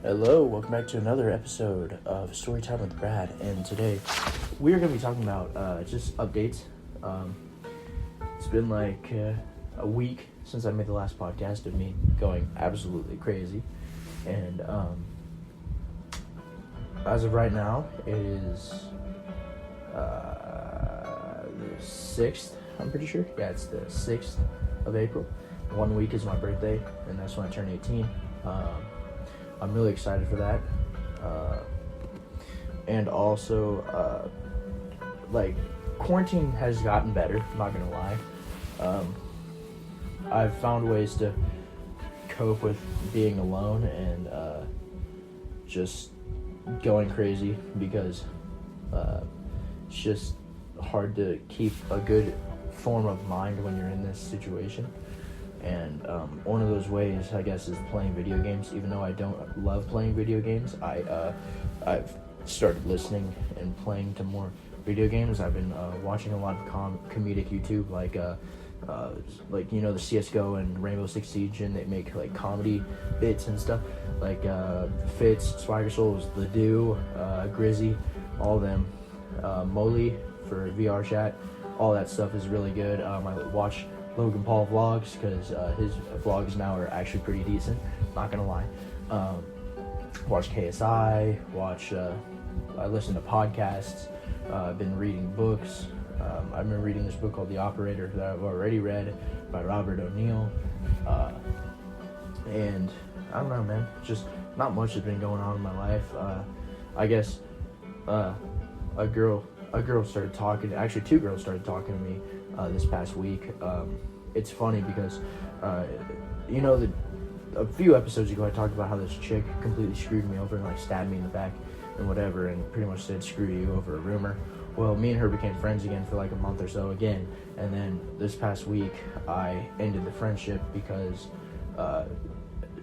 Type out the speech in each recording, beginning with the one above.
Hello, welcome back to another episode of Storytime with Brad, and today we're going to be talking about just updates. It's been like a week since I made the last podcast of me going absolutely crazy, and as of right now, it is the 6th, I'm pretty sure. Yeah, it's the 6th of April. 1 week is my birthday, and that's when I turn 18. I'm really excited for that. And also, quarantine has gotten better, I'm not gonna lie. I've found ways to cope with being alone and just going crazy because it's just hard to keep a good form of mind when you're in this situation. And one of those ways, I guess, is playing video games. Even though I don't love playing video games, I've started listening and playing to more video games. I've been watching a lot of comedic YouTube, like the CS:GO and Rainbow Six Siege, and they make like comedy bits and stuff, like Fitz, Spreaker Souls, The Do, Grizzy, all of them, Molly for VR chat. All that stuff is really good. I watch Logan Paul vlogs because his vlogs now are actually pretty decent, not gonna lie. Watch KSI, I listen to podcasts, I've been reading books. I've been reading this book called The Operator that I've already read by Robert O'Neill. And I don't know, man, just not much has been going on in my life. I guess a girl started talking, actually 2 girls started talking to me this past week. It's funny because a few episodes ago I talked about how this chick completely screwed me over and like stabbed me in the back and whatever, and pretty much said screw you over a rumor. Well, me and her became friends again for like a month or so again, and then this past week I ended the friendship because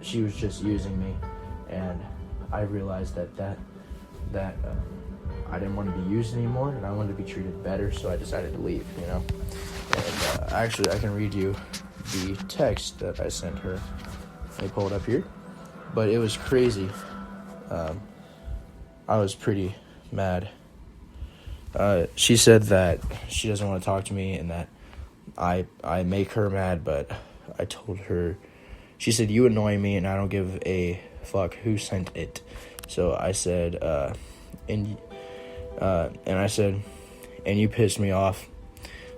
she was just using me, and I realized that I didn't want to be used anymore, and I wanted to be treated better, so I decided to leave, And actually, I can read you the text that I sent her. Let me pull it up here. But it was crazy. I was pretty mad. She said that she doesn't want to talk to me and that I make her mad, but I told her, she said, you annoy me and I don't give a fuck who sent it. So I said, and I said, and you pissed me off.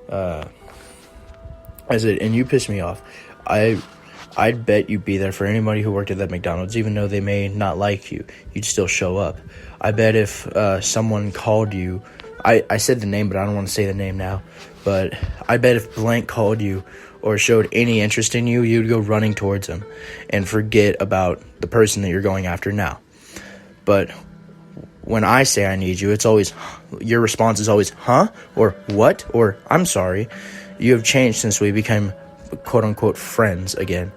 I said, and you pissed me off. I'd bet you'd be there for anybody who worked at that McDonald's, even though they may not like you. You'd still show up. I bet if someone called you, I said the name, but I don't want to say the name now. But I bet if blank called you or showed any interest in you, you'd go running towards them and forget about the person that you're going after now. But when I say I need you, it's always, your response is always, huh? Or what? Or I'm sorry. You have changed since we became quote-unquote friends again.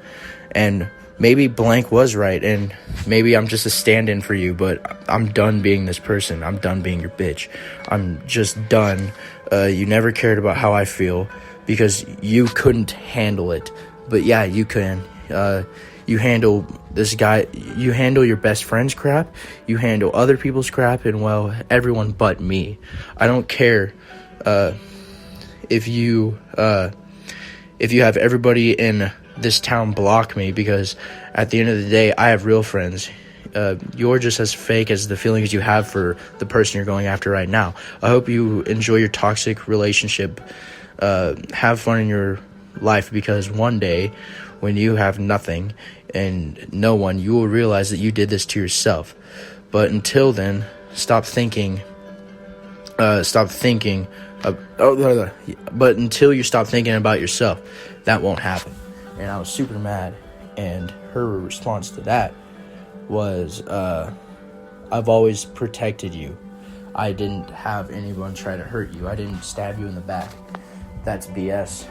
And maybe blank was right, and maybe I'm just a stand-in for you, but I'm done being this person. I'm done being your bitch. I'm just done. You never cared about how I feel because you couldn't handle it. But yeah, you can. You handle this guy, you handle your best friend's crap, you handle other people's crap, and well, everyone but me. I don't care if you have everybody in this town block me, because at the end of the day, I have real friends. You're just as fake as the feelings you have for the person you're going after right now. I hope you enjoy your toxic relationship. Have fun in your life, because one day when you have nothing and no one, you will realize that you did this to yourself. But until then, But until you stop thinking about yourself, that won't happen. And I was super mad, and her response to that was, I've always protected you. I didn't have anyone try to hurt you. I didn't stab you in the back. That's BS,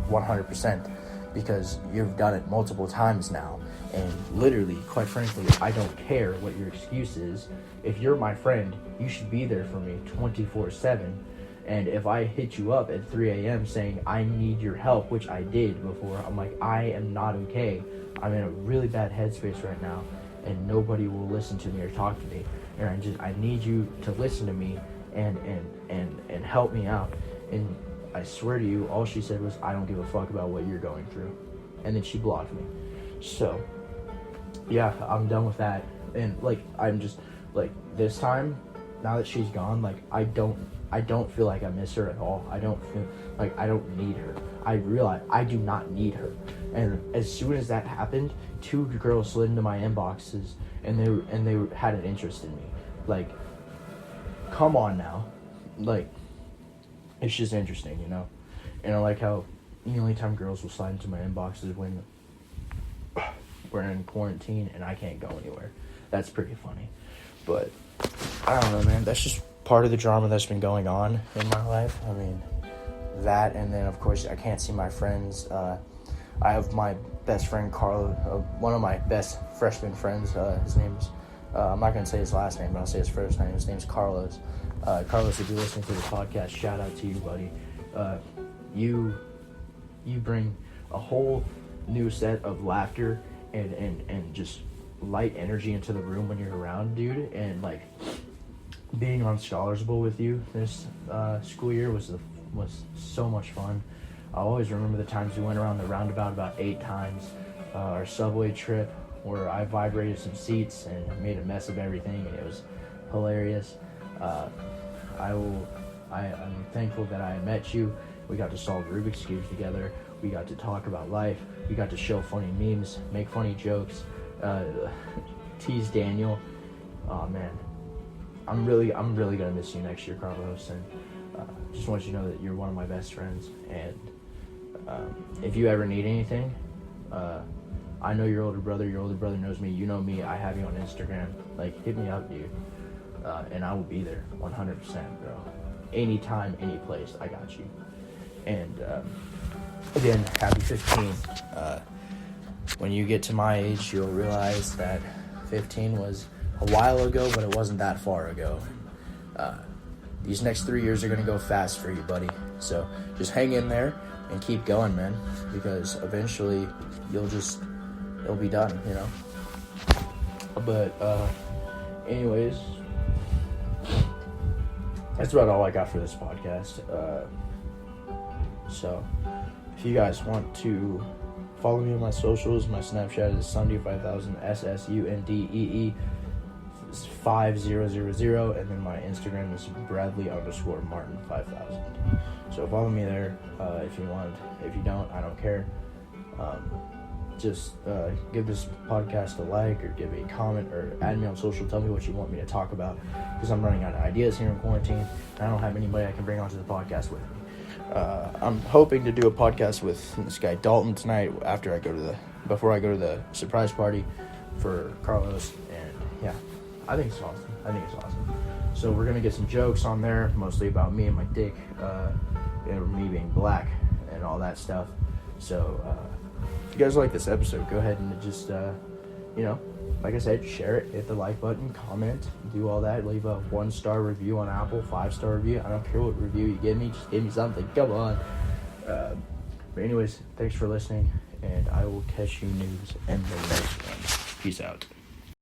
100%, because you've done it multiple times now. And literally, quite frankly, I don't care what your excuse is. If you're my friend, you should be there for me 24/7. And if I hit you up at 3 a.m. saying I need your help, which I did before, I'm like, I am not okay. I'm in a really bad headspace right now, and nobody will listen to me or talk to me. And I need you to listen to me and help me out. And I swear to you, all she said was, I don't give a fuck about what you're going through. And then she blocked me. So, yeah, I'm done with that. And, like, I'm just, like, this time, now that she's gone, like, I don't feel like I miss her at all. I don't feel like I don't need her. I realize I do not need her. And as soon as that happened, 2 girls slid into my inboxes, and they had an interest in me. Like, come on now. Like, it's just interesting, you know? And I like how the only time girls will slide into my inbox is when we're in quarantine and I can't go anywhere. That's pretty funny. But I don't know, man. That's just part of the drama that's been going on in my life. I mean, that, and then, of course, I can't see my friends. I have my best friend, Carlo, one of my best freshman friends. His name's, I'm not going to say his last name, but I'll say his first name. His name's Carlos. Carlos, if you're listening to the podcast, shout out to you, buddy. You bring a whole new set of laughter and just light energy into the room when you're around, dude. And, like, being on Scholars Bowl with you this school year was so much fun. I always remember the times we went around the roundabout about 8 times. Our subway trip where I vibrated some seats and made a mess of everything, and it was hilarious. I'm thankful that I met you. We got to solve Rubik's Cubes together. We got to talk about life. We got to show funny memes, make funny jokes, tease Daniel. Oh man, I'm really gonna miss you next year, Carlos. And just want you to know that you're one of my best friends. And if you ever need anything, I know your older brother. Your older brother knows me. You know me. I have you on Instagram. Like, hit me up, dude. And I will be there 100%, bro. Anytime, any place, I got you. And again, happy 15. When you get to my age, you'll realize that 15 was a while ago, but it wasn't that far ago. These next 3 years are going to go fast for you, buddy. So just hang in there and keep going, man, because eventually it'll be done, you know? But anyways, that's about all I got for this podcast. So if you guys want to follow me on my socials, my Snapchat is Sundee5000, SSUNDEE 5000, and then my Instagram is Bradley_Martin5000. So follow me there if you want. If you don't, I don't care. Just give this podcast a like, or give me a comment, or add me on social. Tell me what you want me to talk about, because I'm running out of ideas here in quarantine, and I don't have anybody I can bring onto the podcast with me. I'm hoping to do a podcast with this guy Dalton tonight before I go to the surprise party for Carlos. And yeah, I think it's awesome. So we're gonna get some jokes on there, mostly about me and my dick, and me being black and all that stuff. So if you guys like this episode, go ahead and just like I said, share it, hit the like button, comment, do all that, leave a 1-star review on Apple, 5-star review. I don't care what review you give me, just give me something. Come on. But anyways, thanks for listening, and I will catch you news in the next one. Peace out.